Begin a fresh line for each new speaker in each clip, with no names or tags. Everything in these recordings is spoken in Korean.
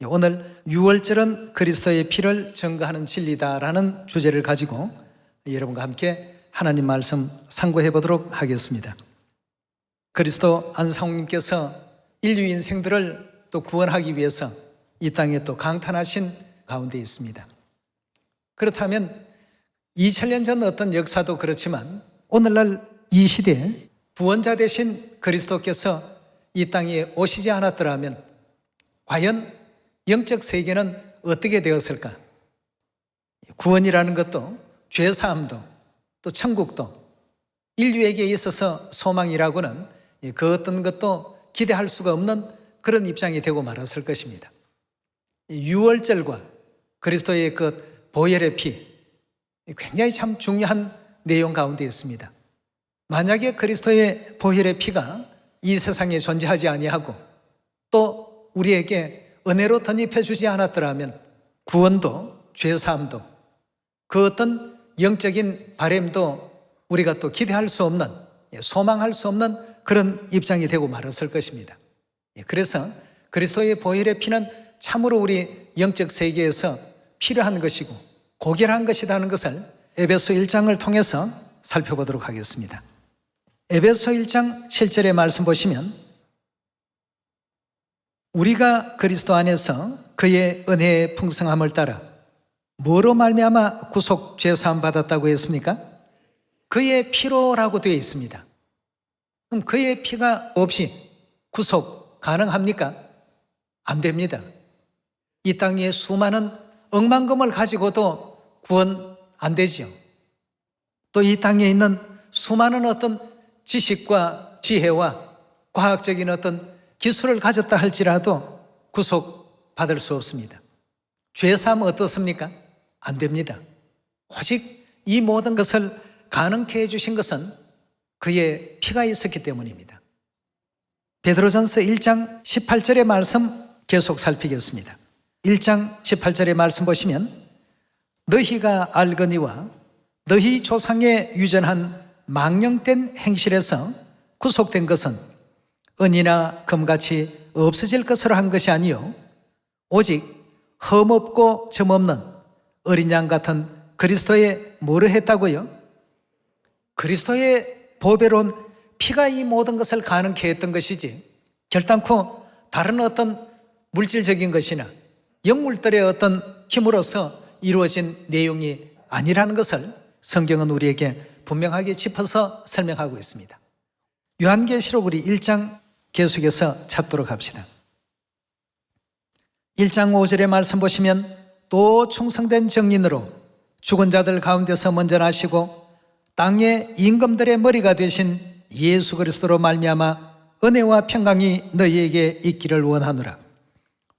오늘 유월절은 그리스도의 피를 증거하는 진리다라는 주제를 가지고 여러분과 함께 하나님 말씀 상고해 보도록 하겠습니다. 그리스도 안상홍님께서 인류 인생들을 또 구원하기 위해서 이 땅에 또 강탄하신 가운데 있습니다. 그렇다면 2000년 전 어떤 역사도 그렇지만 오늘날 이 시대에 구원자 되신 그리스도께서 이 땅에 오시지 않았더라면 과연 영적 세계는 어떻게 되었을까? 구원이라는 것도 죄사함도 또 천국도 인류에게 있어서 소망이라고는 그 어떤 것도 기대할 수가 없는 그런 입장이 되고 말았을 것입니다. 유월절과 그리스도의 그 보혈의 피, 굉장히 참 중요한 내용 가운데 있습니다. 만약에 그리스도의 보혈의 피가 이 세상에 존재하지 아니하고 또 우리에게 은혜로 덧입혀 주지 않았더라면 구원도 죄사함도 그 어떤 영적인 바램도 우리가 또 기대할 수 없는, 소망할 수 없는 그런 입장이 되고 말았을 것입니다. 그래서 그리스도의 보혈의 피는 참으로 우리 영적 세계에서 필요한 것이고 고결한 것이라는 것을 에베소 1장을 통해서 살펴보도록 하겠습니다. 에베소 1장 7절의 말씀 보시면 우리가 그리스도 안에서 그의 은혜의 풍성함을 따라 뭐로 말미암아 구속 죄사함 받았다고 했습니까? 그의 피로라고 되어 있습니다. 그럼 그의 피가 없이 구속 가능합니까? 안 됩니다. 이 땅에 수많은 억만금을 가지고도 구원 안 되죠. 또 이 땅에 있는 수많은 어떤 지식과 지혜와 과학적인 어떤 기술을 가졌다 할지라도 구속받을 수 없습니다. 죄사함은 어떻습니까? 안 됩니다. 오직 이 모든 것을 가능케 해주신 것은 그의 피가 있었기 때문입니다. 베드로전서 1장 18절의 말씀 계속 살피겠습니다. 1장 18절의 말씀 보시면 너희가 알거니와 너희 조상의 유전한 망령된 행실에서 구속된 것은 은이나 금같이 없어질 것으로 한 것이 아니요 오직 흠없고 점없는 어린 양 같은 그리스도의 뭐를 했다고요? 그리스도의 보배로운 피가 이 모든 것을 가능케 했던 것이지 결단코 다른 어떤 물질적인 것이나 영물들의 어떤 힘으로서 이루어진 내용이 아니라는 것을 성경은 우리에게 분명하게 짚어서 설명하고 있습니다. 요한계시록 우리 1장 계속해서 찾도록 합시다. 1장 5절의 말씀 보시면 또 충성된 정인으로 죽은 자들 가운데서 먼저 나시고 땅의 임금들의 머리가 되신 예수 그리스도로 말미암아 은혜와 평강이 너희에게 있기를 원하노라.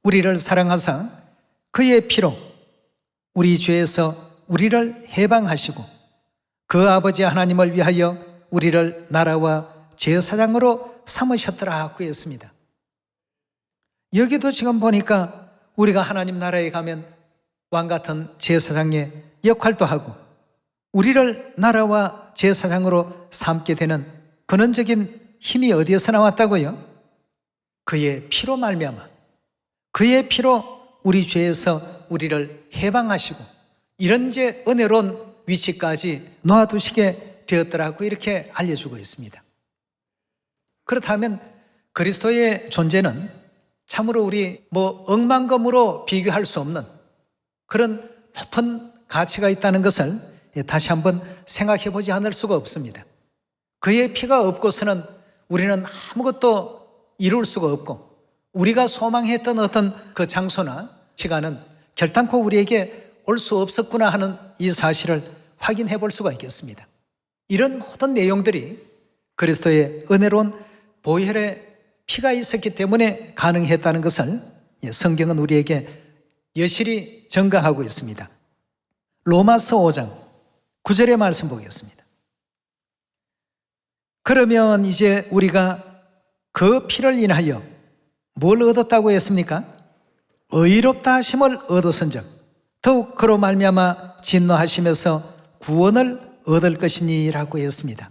우리를 사랑하사 그의 피로 우리 죄에서 우리를 해방하시고 그 아버지 하나님을 위하여 우리를 나라와 제사장으로 삼으셨더라고 했습니다. 여기도 지금 보니까 우리가 하나님 나라에 가면 왕같은 제사장의 역할도 하고 우리를 나라와 제사장으로 삼게 되는 근원적인 힘이 어디에서 나왔다고요? 그의 피로 말미암아 그의 피로 우리 죄에서 우리를 해방하시고 이런 이제 은혜로운 위치까지 놓아두시게 되었더라고 이렇게 알려주고 있습니다. 그렇다면 그리스도의 존재는 참으로 우리 억만금으로 비교할 수 없는 그런 높은 가치가 있다는 것을 다시 한번 생각해 보지 않을 수가 없습니다. 그의 피가 없고서는 우리는 아무것도 이룰 수가 없고 우리가 소망했던 어떤 그 장소나 시간은 결단코 우리에게 올 수 없었구나 하는 이 사실을 확인해 볼 수가 있겠습니다. 이런 모든 내용들이 그리스도의 은혜로운 보혈의 피가 있었기 때문에 가능했다는 것을 성경은 우리에게 여실히 증거하고 있습니다. 로마서 5장 9절의 말씀 보겠습니다. 그러면 이제 우리가 그 피를 인하여 뭘 얻었다고 했습니까? 의롭다 하심을 얻었은즉 더욱 그로 말미암아 진노하심에서 구원을 얻을 것이니라고 했습니다.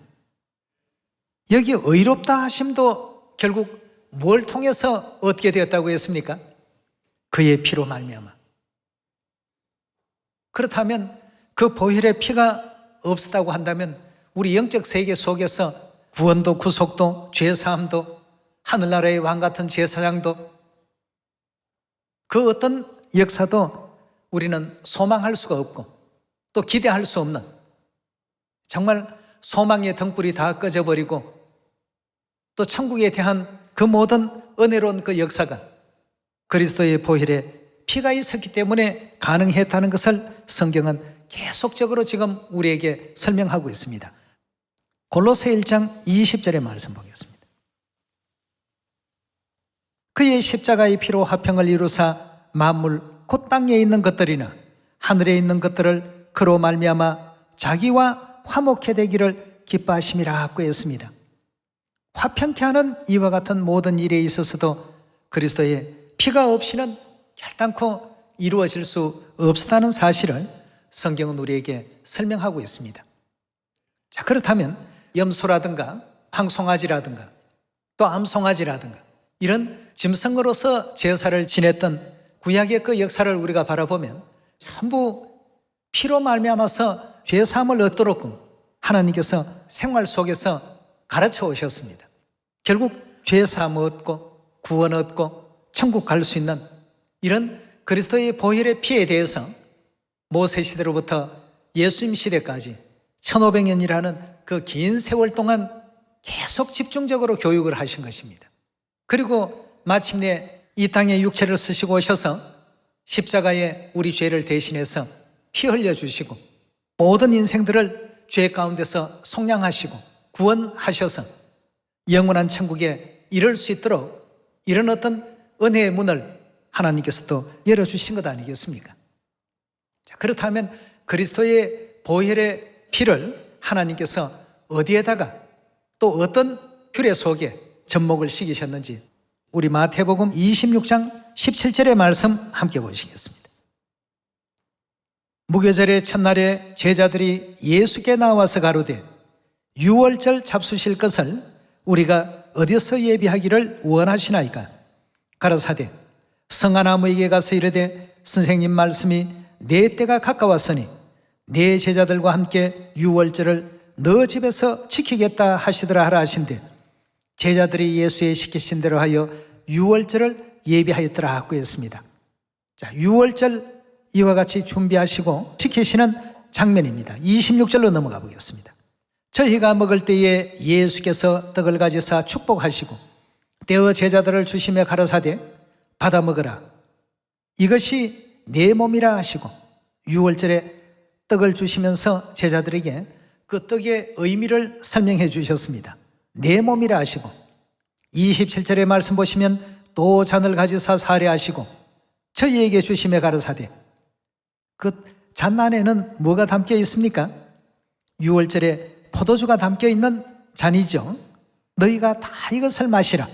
여기 의롭다 하심도 결국 뭘 통해서 얻게 되었다고 했습니까? 그의 피로 말미암아. 그렇다면 그 보혈의 피가 없었다고 한다면 우리 영적 세계 속에서 구원도 구속도 죄사함도 하늘나라의 왕 같은 제사장도 그 어떤 역사도 우리는 소망할 수가 없고 또 기대할 수 없는, 정말 소망의 등불이 다 꺼져버리고 또 천국에 대한 그 모든 은혜로운 그 역사가 그리스도의 보혈에 피가 있었기 때문에 가능했다는 것을 성경은 계속적으로 지금 우리에게 설명하고 있습니다. 골로새 1장 20절의 말씀 보겠습니다. 그의 십자가의 피로 화평을 이루사 만물 곧 땅에 있는 것들이나 하늘에 있는 것들을 그로 말미암아 자기와 화목해 되기를 기뻐하심이라고 했습니다. 화평케 하는 이와 같은 모든 일에 있어서도 그리스도의 피가 없이는 결단코 이루어질 수 없다는 사실을 성경은 우리에게 설명하고 있습니다. 자, 그렇다면 염소라든가 황송아지라든가 또 암송아지라든가 이런 짐승으로서 제사를 지냈던 구약의 그 역사를 우리가 바라보면 전부 피로 말미암아서 죄사함을 얻도록 하나님께서 생활 속에서 가르쳐 오셨습니다. 결국 죄사함 얻고 구원 얻고 천국 갈 수 있는 이런 그리스도의 보혈의 피에 대해서 모세 시대로부터 예수님 시대까지 1500년이라는 그 긴 세월 동안 계속 집중적으로 교육을 하신 것입니다. 그리고 마침내 이 땅에 육체를 쓰시고 오셔서 십자가에 우리 죄를 대신해서 피 흘려주시고 모든 인생들을 죄 가운데서 속량하시고 구원하셔서 영원한 천국에 이를 수 있도록 이런 어떤 은혜의 문을 하나님께서 또 열어주신 것 아니겠습니까? 자, 그렇다면 그리스도의 보혈의 피를 하나님께서 어디에다가 또 어떤 규례 속에 접목을 시키셨는지 우리 마태복음 26장 17절의 말씀 함께 보시겠습니다. 무교절의 첫날에 제자들이 예수께 나와서 가로되 유월절 잡수실 것을 우리가 어디서 예비하기를 원하시나이까? 가라사대 성하나무에게 가서 이르되 선생님 말씀이 내 때가 가까웠으니 내 제자들과 함께 유월절을 너 집에서 지키겠다 하시더라 하라 하신대 제자들이 예수의 시키신 대로 하여 유월절을 예비하였더라 하고 했습니다. 자, 유월절 이와 같이 준비하시고 지키시는 장면입니다. 26절로 넘어가 보겠습니다. 저희가 먹을 때에 예수께서 떡을 가지사 축복하시고 떼어 제자들을 주시며 가라사대 받아 먹으라 이것이 내 몸이라 하시고 유월절에 떡을 주시면서 제자들에게 그 떡의 의미를 설명해 주셨습니다. 내 몸이라 하시고 27절의 말씀 보시면 또 잔을 가지사 사례하시고 저희에게 주시며 가라사대 그 잔 안에는 뭐가 담겨 있습니까? 유월절에 포도주가 담겨 있는 잔이죠. 너희가 다 이것을 마시라.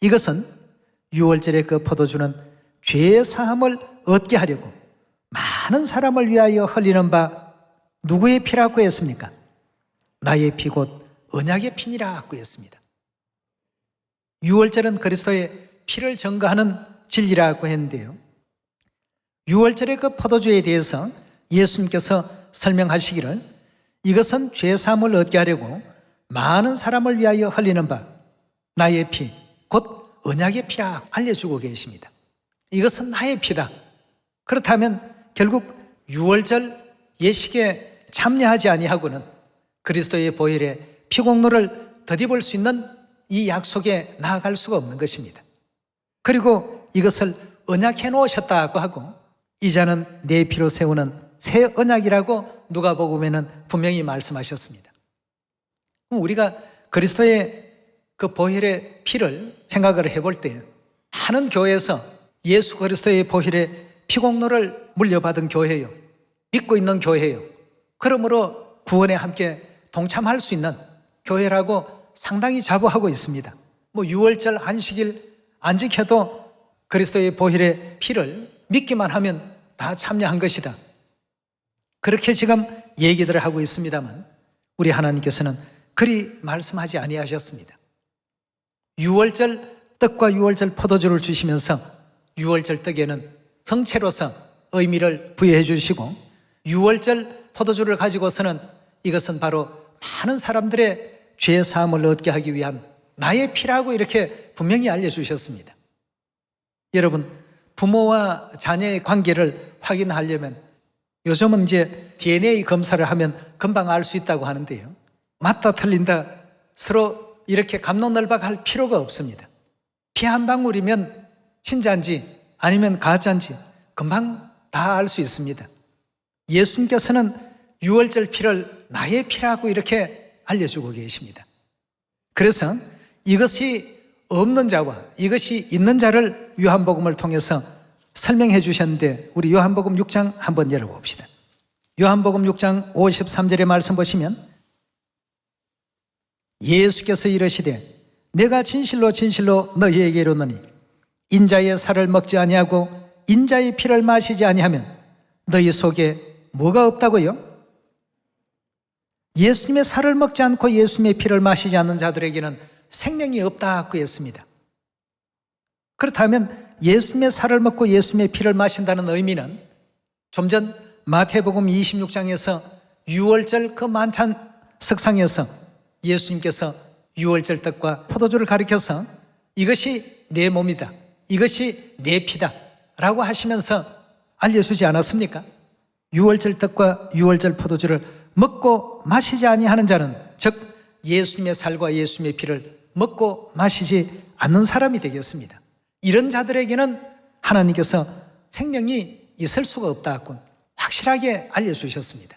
이것은 유월절의 그 포도주는 죄 사함을 얻게 하려고 많은 사람을 위하여 흘리는 바 누구의 피라고 했습니까? 나의 피 곧 언약의 피니라고 했습니다. 유월절은 그리스도의 피를 증거하는 진리라고 했는데요. 유월절의 그 포도주에 대해서 예수님께서 설명하시기를 이것은 죄 사함을 얻게 하려고 많은 사람을 위하여 흘리는 바 나의 피 곧 언약의 피라 알려주고 계십니다. 이것은 나의 피다. 그렇다면 결국 유월절 예식에 참여하지 아니하고는 그리스도의 보혈의 피공로를 덧입을 수 있는 이 약속에 나아갈 수가 없는 것입니다. 그리고 이것을 언약해 놓으셨다고 하고 이자는 내 피로 세우는 새 언약이라고 누가복음에는 분명히 말씀하셨습니다. 우리가 그리스도의 그 보혈의 피를 생각을 해볼 때 많은 교회에서 예수 그리스도의 보혈의 피공로를 물려받은 교회요, 믿고 있는 교회요, 그러므로 구원에 함께 동참할 수 있는 교회라고 상당히 자부하고 있습니다. 유월절 안식일 안 지켜도 그리스도의 보혈의 피를 믿기만 하면 다 참여한 것이다. 그렇게 지금 얘기들을 하고 있습니다만 우리 하나님께서는 그리 말씀하지 아니하셨습니다. 유월절 떡과 유월절 포도주를 주시면서 유월절 떡에는 성체로서 의미를 부여해 주시고, 유월절 포도주를 가지고서는 이것은 바로 많은 사람들의 죄 사함을 얻게 하기 위한 나의 피라고 이렇게 분명히 알려주셨습니다. 여러분, 부모와 자녀의 관계를 확인하려면 요즘은 이제 DNA 검사를 하면 금방 알 수 있다고 하는데요, 맞다 틀린다 서로 이렇게 갑론을박할 필요가 없습니다. 피 한 방울이면 진짜인지 아니면 가짜인지 금방 다 알 수 있습니다. 예수님께서는 유월절 피를 나의 피라고 이렇게 알려주고 계십니다. 그래서 이것이 없는 자와 이것이 있는 자를 요한복음을 통해서 설명해 주셨는데, 우리 요한복음 6장 한번 열어봅시다. 요한복음 6장 53절의 말씀 보시면, 예수께서 이르시되 내가 진실로 진실로 너희에게 이르노니 인자의 살을 먹지 아니하고 인자의 피를 마시지 아니하면 너희 속에 뭐가 없다고요? 예수님의 살을 먹지 않고 예수님의 피를 마시지 않는 자들에게는 생명이 없다고 했습니다. 그렇다면 예수님의 살을 먹고 예수님의 피를 마신다는 의미는 좀 전 마태복음 26장에서 유월절 그 만찬 석상에서 예수님께서 유월절 떡과 포도주를 가리켜서 이것이 내 몸이다, 이것이 내 피다 라고 하시면서 알려주지 않았습니까? 유월절 떡과 유월절 포도주를 먹고 마시지 아니하는 자는, 즉 예수님의 살과 예수님의 피를 먹고 마시지 않는 사람이 되겠습니다. 이런 자들에게는 하나님께서 생명이 있을 수가 없다고 확실하게 알려주셨습니다.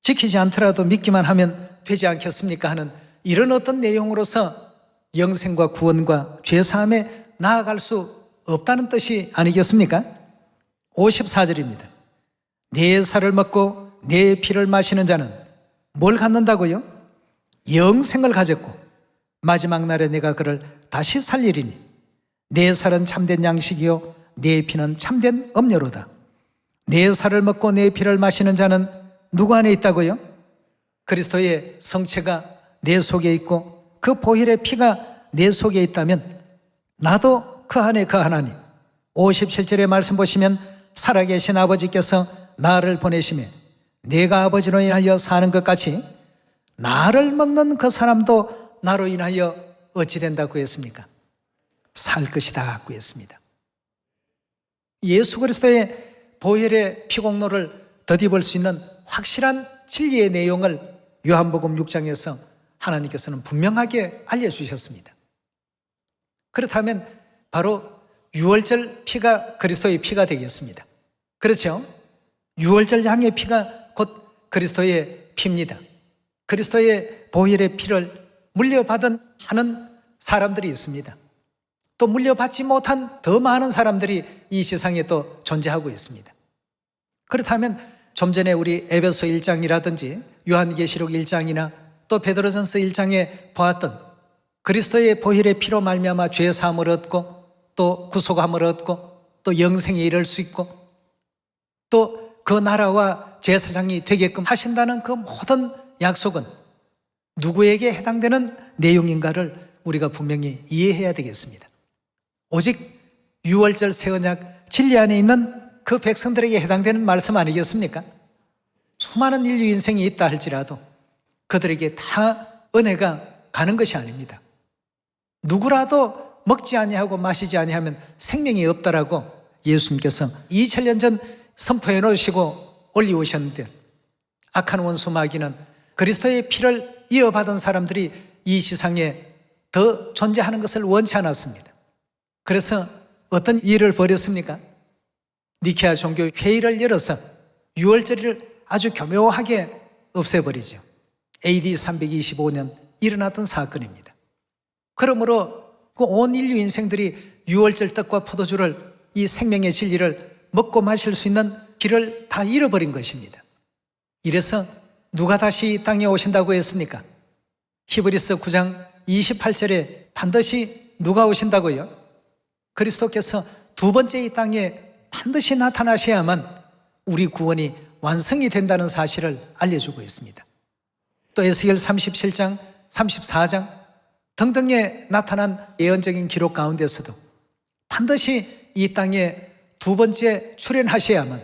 지키지 않더라도 믿기만 하면 되지 않겠습니까 하는 이런 어떤 내용으로서 영생과 구원과 죄사함에 나아갈 수 없다는 뜻이 아니겠습니까? 54절입니다. 내 살을 먹고 내 피를 마시는 자는 뭘 갖는다고요? 영생을 가졌고 마지막 날에 내가 그를 다시 살리리니 내 살은 참된 양식이요 내 피는 참된 음료로다. 내 살을 먹고 내 피를 마시는 자는 누구 안에 있다고요? 그리스도의 성체가 내 속에 있고 그 보혈의 피가 내 속에 있다면 나도 그 안에 거하나니, 57절의 말씀 보시면 살아계신 아버지께서 나를 보내시며 내가 아버지로 인하여 사는 것 같이 나를 먹는 그 사람도 나로 인하여 어찌 된다고 했습니까? 살 것이다 고 했습니다. 예수 그리스도의 보혈의 피공로를 덧입을 수 있는 확실한 진리의 내용을 요한복음 6장에서 하나님께서는 분명하게 알려주셨습니다. 그렇다면 바로 유월절 피가 그리스도의 피가 되겠습니다. 그렇죠? 유월절 양의 피가 곧 그리스도의 피입니다. 그리스도의 보혈의 피를 물려받은 하는 사람들이 있습니다. 또 물려받지 못한 더 많은 사람들이 이 세상에 또 존재하고 있습니다. 그렇다면 좀 전에 우리 에베소 1장이라든지 요한계시록 1장이나 또 베드로전서 1장에 보았던 그리스도의 보혈의 피로 말미암아 죄 사함을 얻고 또 구속함을 얻고 또 영생에 이를 수 있고 또 그 나라와 제사장이 되게끔 하신다는 그 모든 약속은 누구에게 해당되는 내용인가를 우리가 분명히 이해해야 되겠습니다. 오직 유월절 새 언약 진리 안에 있는 그 백성들에게 해당되는 말씀 아니겠습니까? 수많은 인류 인생이 있다 할지라도 그들에게 다 은혜가 가는 것이 아닙니다. 누구라도 먹지 아니하고 마시지 아니하면 생명이 없다라고 예수님께서 2000년 전 선포해 놓으시고 올리오셨는데, 악한 원수 마귀는 그리스도의 피를 이어받은 사람들이 이 세상에 더 존재하는 것을 원치 않았습니다. 그래서 어떤 일을 벌였습니까? 니케아 종교 회의를 열어서 유월절을 아주 교묘하게 없애버리죠. AD 325년 일어났던 사건입니다. 그러므로 그 온 인류 인생들이 유월절 떡과 포도주를, 이 생명의 진리를 먹고 마실 수 있는 길을 다 잃어버린 것입니다. 이래서 누가 다시 이 땅에 오신다고 했습니까? 히브리서 9장 28절에 반드시 누가 오신다고요? 그리스도께서 두 번째 이 땅에 반드시 나타나셔야만 우리 구원이 완성이 된다는 사실을 알려주고 있습니다. 또 에스겔 37장, 34장 등등에 나타난 예언적인 기록 가운데서도 반드시 이 땅에 두 번째 출현하셔야만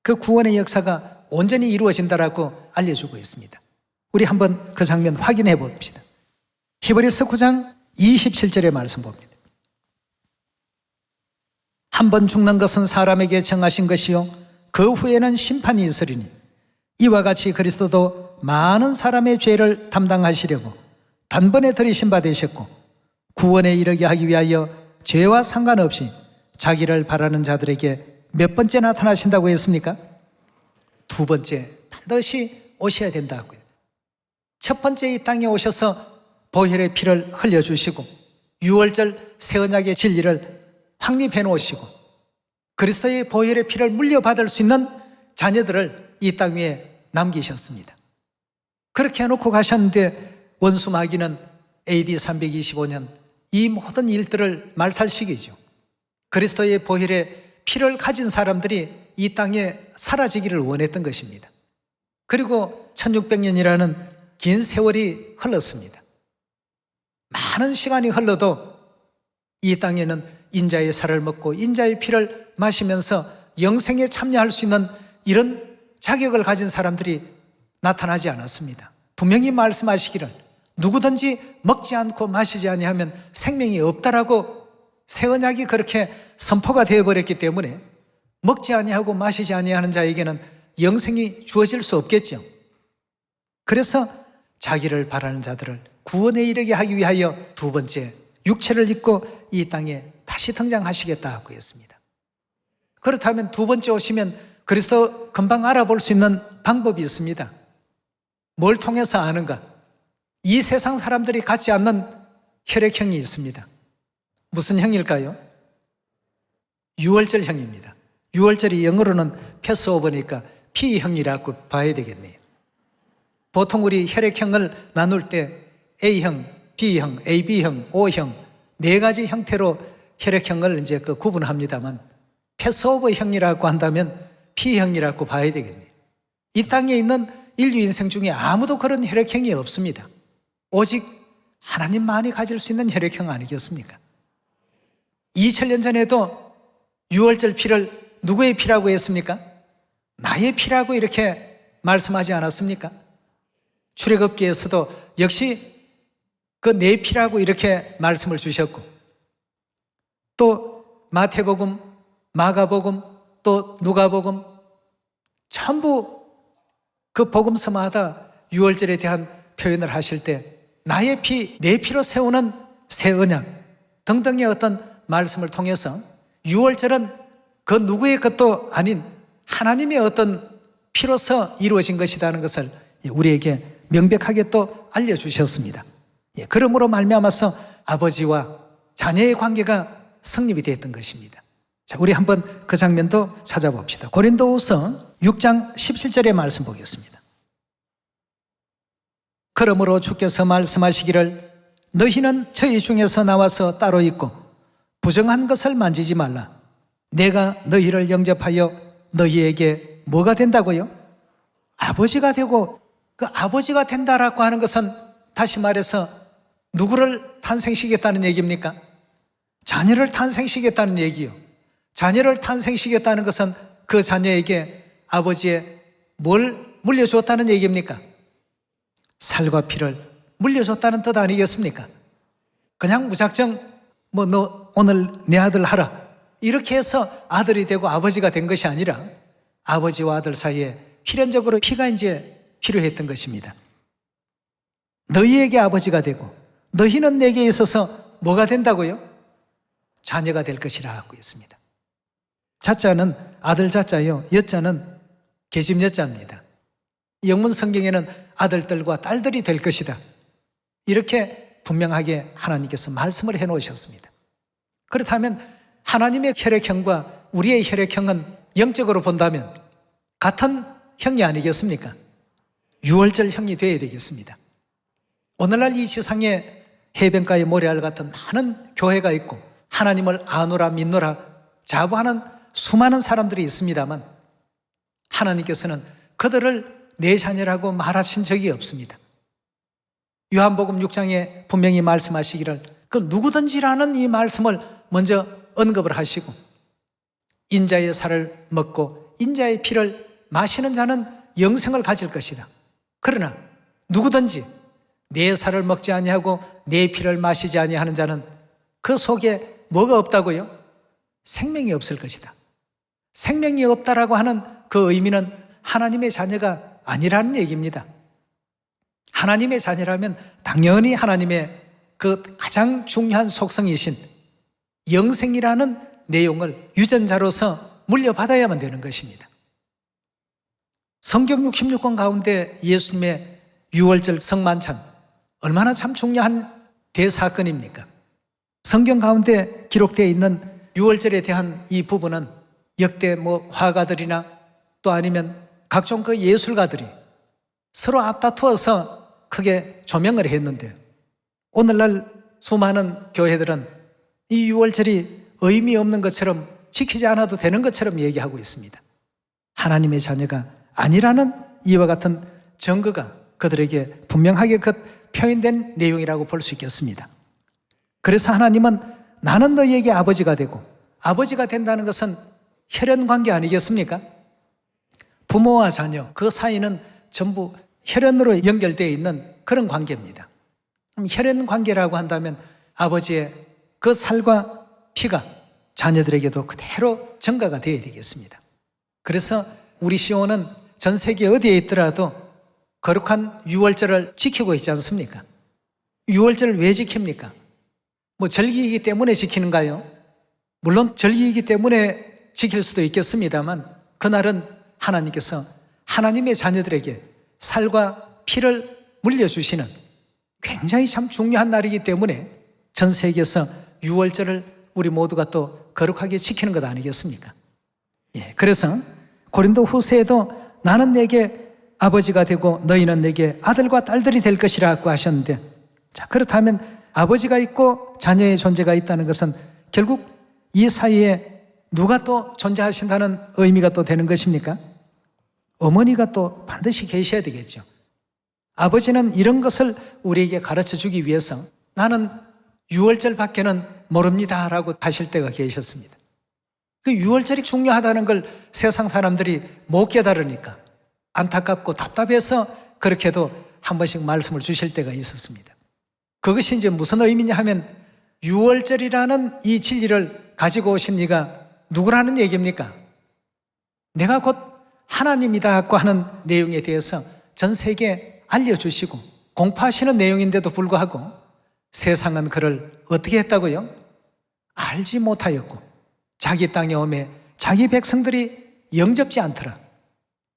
그 구원의 역사가 온전히 이루어진다라고 알려주고 있습니다. 우리 한번 그 장면 확인해 봅시다. 히브리서 9장 27절의 말씀 봅니다. 한 번 죽는 것은 사람에게 정하신 것이요 그 후에는 심판이 있으리니 이와 같이 그리스도도 많은 사람의 죄를 담당하시려고 단번에 들이신 바 되셨고 구원에 이르게 하기 위하여 죄와 상관없이 자기를 바라는 자들에게 몇 번째 나타나신다고 했습니까? 두 번째 반드시 오셔야 된다고요. 첫 번째 이 땅에 오셔서 보혈의 피를 흘려주시고 유월절 새 언약의 진리를 확립해 놓으시고 그리스도의 보혈의 피를 물려받을 수 있는 자녀들을 이 땅 위에 남기셨습니다. 그렇게 해놓고 가셨는데 원수 마귀는 AD 325년 이 모든 일들을 말살시키죠. 그리스도의 보혈의 피를 가진 사람들이 이 땅에 사라지기를 원했던 것입니다. 그리고 1600년이라는 긴 세월이 흘렀습니다. 많은 시간이 흘러도 이 땅에는 인자의 살을 먹고 인자의 피를 마시면서 영생에 참여할 수 있는 이런 자격을 가진 사람들이 나타나지 않았습니다. 분명히 말씀하시기를 누구든지 먹지 않고 마시지 아니하면 생명이 없다라고 새 언약이 그렇게 선포가 되어버렸기 때문에 먹지 아니하고 마시지 아니하는 자에게는 영생이 주어질 수 없겠죠. 그래서 자기를 바라는 자들을 구원에 이르게 하기 위하여 두 번째 육체를 입고 이 땅에 다시 등장하시겠다고 했습니다. 그렇다면 두 번째 오시면 그리스도 금방 알아볼 수 있는 방법이 있습니다. 뭘 통해서 아는가? 이 세상 사람들이 갖지 않는 혈액형이 있습니다. 무슨 형일까요? 유월절형입니다. 유월절이 영어로는 패스오버니까 P형이라고 봐야 되겠네요. 보통 우리 혈액형을 나눌 때 A형, B형, AB형, O형 네 가지 형태로 혈액형을 이제 구분합니다만 패스오버형이라고 한다면 P형이라고 봐야 되겠네요. 이 땅에 있는 인류 인생 중에 아무도 그런 혈액형이 없습니다. 오직 하나님만이 가질 수 있는 혈액형 아니겠습니까? 2000년 전에도 유월절 피를 누구의 피라고 했습니까? 나의 피라고 이렇게 말씀하지 않았습니까? 출애굽기에서도 역시 그 내 피라고 이렇게 말씀을 주셨고 또 마태복음, 마가복음, 또 누가복음 전부 그 복음서마다 유월절에 대한 표현을 하실 때 나의 피, 내 피로 세우는 새 언약 등등의 어떤 말씀을 통해서 유월절은 그 누구의 것도 아닌 하나님의 어떤 피로서 이루어진 것이라는 것을 우리에게 명백하게 또 알려주셨습니다. 그러므로 말미암아서 아버지와 자녀의 관계가 성립이 되었던 것입니다. 자, 우리 한번 그 장면도 찾아봅시다. 고린도후서 6장 17절의 말씀 보겠습니다. 그러므로 주께서 말씀하시기를 너희는 저희 중에서 나와서 따로 있고 부정한 것을 만지지 말라. 내가 너희를 영접하여 너희에게 뭐가 된다고요? 아버지가 되고 그 아버지가 된다라고 하는 것은 다시 말해서 누구를 탄생시키겠다는 얘기입니까? 자녀를 탄생시키겠다는 얘기요. 자녀를 탄생시키겠다는 것은 그 자녀에게 아버지의 뭘 물려줬다는 얘기입니까? 살과 피를 물려줬다는 뜻 아니겠습니까? 그냥 무작정 너 오늘 내 아들 하라 이렇게 해서 아들이 되고 아버지가 된 것이 아니라 아버지와 아들 사이에 필연적으로 피가 이제 필요했던 것입니다. 너희에게 아버지가 되고 너희는 내게 있어서 뭐가 된다고요? 자녀가 될 것이라고 했습니다. 자자는 아들 자자요, 여자는 계집 여자입니다. 영문 성경에는 아들들과 딸들이 될 것이다 이렇게 분명하게 하나님께서 말씀을 해놓으셨습니다. 그렇다면 하나님의 혈액형과 우리의 혈액형은 영적으로 본다면 같은 형이 아니겠습니까? 유월절 형이 되어야 되겠습니다. 오늘날 이 세상에 해변가의 모래알 같은 많은 교회가 있고 하나님을 아노라 믿노라 자부하는 수많은 사람들이 있습니다만 하나님께서는 그들을 내 자녀라고 말하신 적이 없습니다. 요한복음 6장에 분명히 말씀하시기를 그 누구든지라는 이 말씀을 먼저 언급을 하시고 인자의 살을 먹고 인자의 피를 마시는 자는 영생을 가질 것이다. 그러나 누구든지 내 살을 먹지 아니하고 내 피를 마시지 아니하는 자는 그 속에 뭐가 없다고요? 생명이 없을 것이다. 생명이 없다라고 하는 그 의미는 하나님의 자녀가 아니라는 얘기입니다. 하나님의 자녀라면 당연히 하나님의 그 가장 중요한 속성이신 영생이라는 내용을 유전자로서 물려받아야만 되는 것입니다. 성경 66권 가운데 예수님의 유월절 성만찬, 얼마나 참 중요한 대사건입니까? 성경 가운데 기록되어 있는 유월절에 대한 이 부분은 역대 화가들이나 또 아니면 각종 그 예술가들이 서로 앞다투어서 크게 조명을 했는데, 오늘날 수많은 교회들은 이 유월절이 의미 없는 것처럼, 지키지 않아도 되는 것처럼 얘기하고 있습니다. 하나님의 자녀가 아니라는 이와 같은 증거가 그들에게 분명하게 표현된 내용이라고 볼 수 있겠습니다. 그래서 하나님은 나는 너희에게 아버지가 되고, 아버지가 된다는 것은 혈연관계 아니겠습니까? 부모와 자녀, 그 사이는 전부 혈연으로 연결되어 있는 그런 관계입니다. 혈연관계라고 한다면 아버지의 그 살과 피가 자녀들에게도 그대로 전가가 되어야 되겠습니다. 그래서 우리 시온은 전 세계 어디에 있더라도 거룩한 유월절을 지키고 있지 않습니까? 유월절을 왜 지킵니까? 절기이기 때문에 지키는가요? 물론 절기이기 때문에 지킬 수도 있겠습니다만, 그날은 하나님께서 하나님의 자녀들에게 살과 피를 물려주시는 굉장히 참 중요한 날이기 때문에 전 세계에서 유월절을 우리 모두가 또 거룩하게 지키는 것 아니겠습니까? 그래서 고린도 후서에도 나는 내게 아버지가 되고 너희는 내게 아들과 딸들이 될 것이라고 하셨는데, 자, 그렇다면 아버지가 있고 자녀의 존재가 있다는 것은 결국 이 사이에 누가 또 존재하신다는 의미가 또 되는 것입니까? 어머니가 또 반드시 계셔야 되겠죠. 아버지는 이런 것을 우리에게 가르쳐 주기 위해서 나는 유월절 밖에는 모릅니다 라고 하실 때가 계셨습니다. 그 유월절이 중요하다는 걸 세상 사람들이 못 깨달으니까 안타깝고 답답해서 그렇게도 한 번씩 말씀을 주실 때가 있었습니다. 그것이 이제 무슨 의미냐 하면, 유월절이라는 이 진리를 가지고 오신 이가 누구라는 얘기입니까? 내가 곧 하나님이다 하는 내용에 대해서 전 세계에 알려주시고 공포하시는 내용인데도 불구하고 세상은 그를 어떻게 했다고요? 알지 못하였고 자기 땅에 오매 자기 백성들이 영접지 않더라.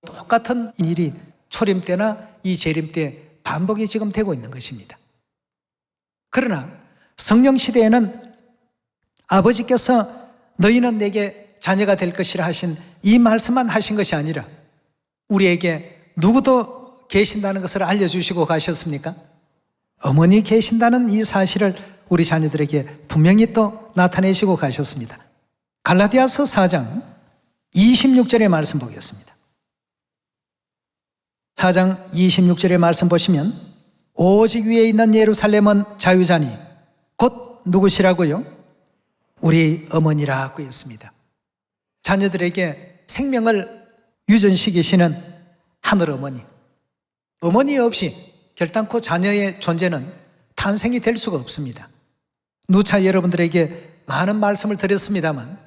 똑같은 일이 초림 때나 이 재림 때 반복이 지금 되고 있는 것입니다. 그러나 성령 시대에는 아버지께서 너희는 내게 자녀가 될 것이라 하신 이 말씀만 하신 것이 아니라 우리에게 누구도 계신다는 것을 알려주시고 가셨습니까? 어머니 계신다는 이 사실을 우리 자녀들에게 분명히 또 나타내시고 가셨습니다. 갈라디아서 4장 26절의 말씀 보겠습니다. 4장 26절의 말씀 보시면, 오직 위에 있는 예루살렘은 자유자니 곧 누구시라고요? 우리 어머니라고 했습니다. 자녀들에게 생명을 유전시키시는 하늘 어머니. 어머니 없이 결단코 자녀의 존재는 탄생이 될 수가 없습니다. 누차 여러분들에게 많은 말씀을 드렸습니다만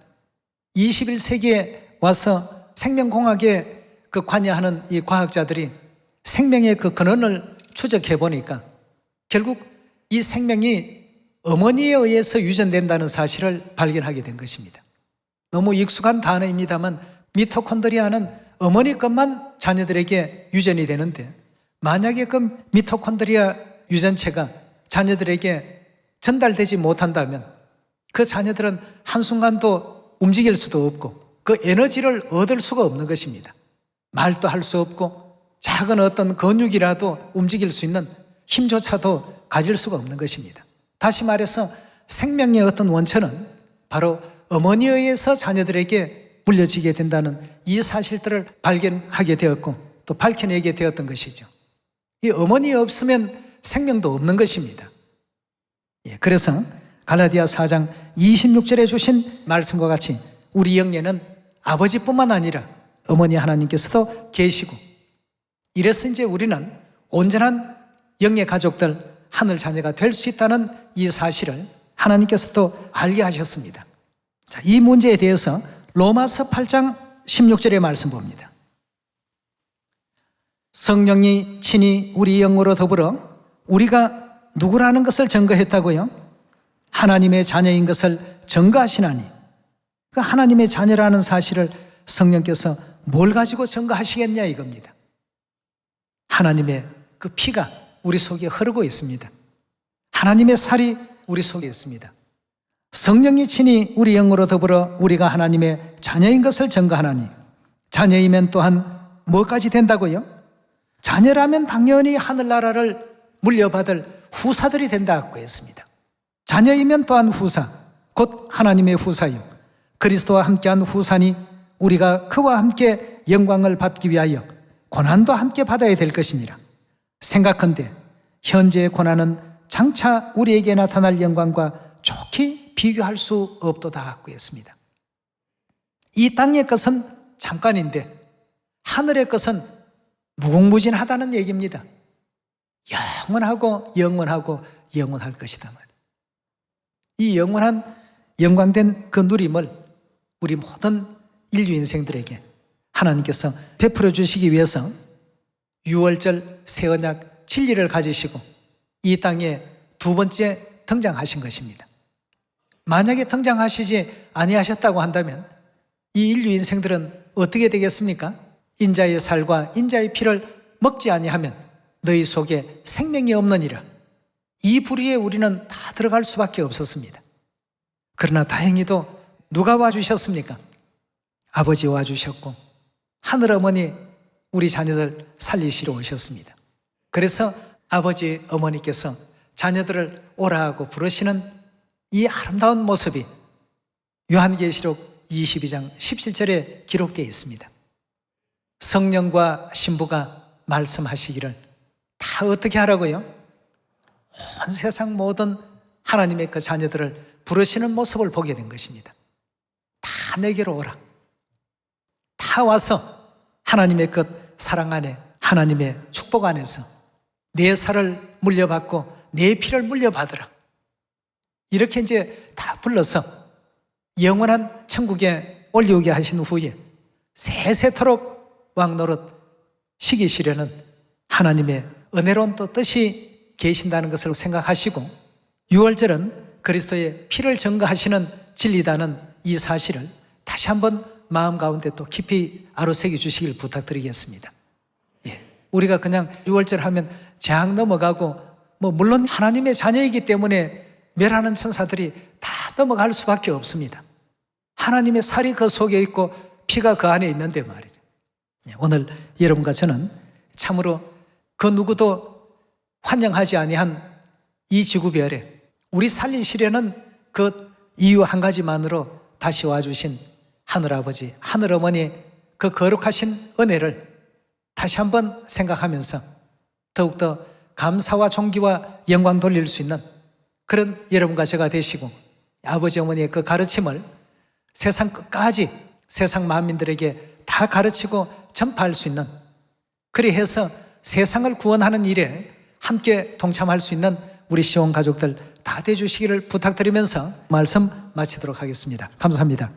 21세기에 와서 생명공학에 관여하는 이 과학자들이 생명의 그 근원을 추적해 보니까 결국 이 생명이 어머니에 의해서 유전된다는 사실을 발견하게 된 것입니다. 너무 익숙한 단어입니다만 미토콘드리아는 어머니 것만 자녀들에게 유전이 되는데, 만약에 그 미토콘드리아 유전체가 자녀들에게 전달되지 못한다면 그 자녀들은 한순간도 움직일 수도 없고 그 에너지를 얻을 수가 없는 것입니다. 말도 할 수 없고 작은 어떤 근육이라도 움직일 수 있는 힘조차도 가질 수가 없는 것입니다. 다시 말해서 생명의 어떤 원천은 바로 어머니에 의해서 자녀들에게 물려지게 된다는 이 사실들을 발견하게 되었고 또 밝혀내게 되었던 것이죠. 이 어머니 없으면 생명도 없는 것입니다. 그래서 갈라디아 4장 26절에 주신 말씀과 같이 우리 영예는 아버지뿐만 아니라 어머니 하나님께서도 계시고, 이래서 이제 우리는 온전한 영의 가족들, 하늘 자녀가 될 수 있다는 이 사실을 하나님께서도 알게 하셨습니다. 자, 이 문제에 대해서 로마서 8장 16절의 말씀 봅니다. 성령이 친히 우리 영으로 더불어 우리가 누구라는 것을 증거했다고요? 하나님의 자녀인 것을 증거하시나니, 그 하나님의 자녀라는 사실을 성령께서 뭘 가지고 증거하시겠냐 이겁니다. 하나님의 그 피가 우리 속에 흐르고 있습니다. 하나님의 살이 우리 속에 있습니다. 성령이 친히 우리 영으로 더불어 우리가 하나님의 자녀인 것을 증거하나니, 자녀이면 또한 뭐까지 된다고요? 자녀라면 당연히 하늘나라를 물려받을 후사들이 된다고 했습니다. 자녀이면 또한 후사, 곧 하나님의 후사요, 그리스도와 함께한 후사니 우리가 그와 함께 영광을 받기 위하여 고난도 함께 받아야 될 것이니라. 생각컨대 현재의 고난은 장차 우리에게 나타날 영광과 좋게 비교할 수 없도다 했습니다. 이 땅의 것은 잠깐인데 하늘의 것은 무궁무진하다는 얘기입니다. 영원하고 영원하고 영원할 것이다 말이에요. 이 영원한 영광된 그 누림을 우리 모든 인류 인생들에게 하나님께서 베풀어 주시기 위해서 유월절 새 언약 진리를 가지시고 이 땅에 두 번째 등장하신 것입니다. 만약에 등장하시지 아니하셨다고 한다면 이 인류 인생들은 어떻게 되겠습니까? 인자의 살과 인자의 피를 먹지 아니하면 너희 속에 생명이 없느니라. 이 불의에 우리는 다 들어갈 수밖에 없었습니다. 그러나 다행히도 누가 와주셨습니까? 아버지 와주셨고 하늘어머니 우리 자녀들 살리시러 오셨습니다. 그래서 아버지 어머니께서 자녀들을 오라 하고 부르시는 이 아름다운 모습이 요한계시록 22장 17절에 기록되어 있습니다. 성령과 신부가 말씀하시기를 다 어떻게 하라고요? 온 세상 모든 하나님의 그 자녀들을 부르시는 모습을 보게 된 것입니다. 다 내게로 오라. 다 와서 하나님의 그 사랑 안에, 하나님의 축복 안에서 내 살을 물려받고 내 피를 물려받으라. 이렇게 이제 다 불러서 영원한 천국에 올리오게 하신 후에 세세토록 왕노릇 시기시려는 하나님의 은혜로운 또 뜻이 계신다는 것을 생각하시고 유월절은 그리스도의 피를 증거하시는 진리다는 이 사실을 다시 한번 마음 가운데 또 깊이 아로새겨 주시길 부탁드리겠습니다. 예, 우리가 그냥 유월절 하면 장 넘어가고 물론 하나님의 자녀이기 때문에 멸하는 천사들이 다 넘어갈 수밖에 없습니다. 하나님의 살이 그 속에 있고 피가 그 안에 있는데 말이죠. 예, 오늘 여러분과 저는 참으로 그 누구도 환영하지 아니한 이 지구별에 우리 살리시려는 그 이유 한 가지만으로 다시 와주신 하늘아버지, 하늘어머니 그 거룩하신 은혜를 다시 한번 생각하면서 더욱더 감사와 존귀와 영광 돌릴 수 있는 그런 여러분과 제가 되시고 아버지 어머니의 그 가르침을 세상 끝까지 세상 만민들에게 다 가르치고 전파할 수 있는, 그리해서 세상을 구원하는 일에 함께 동참할 수 있는 우리 시온 가족들 다 되주시기를 부탁드리면서 말씀 마치도록 하겠습니다. 감사합니다.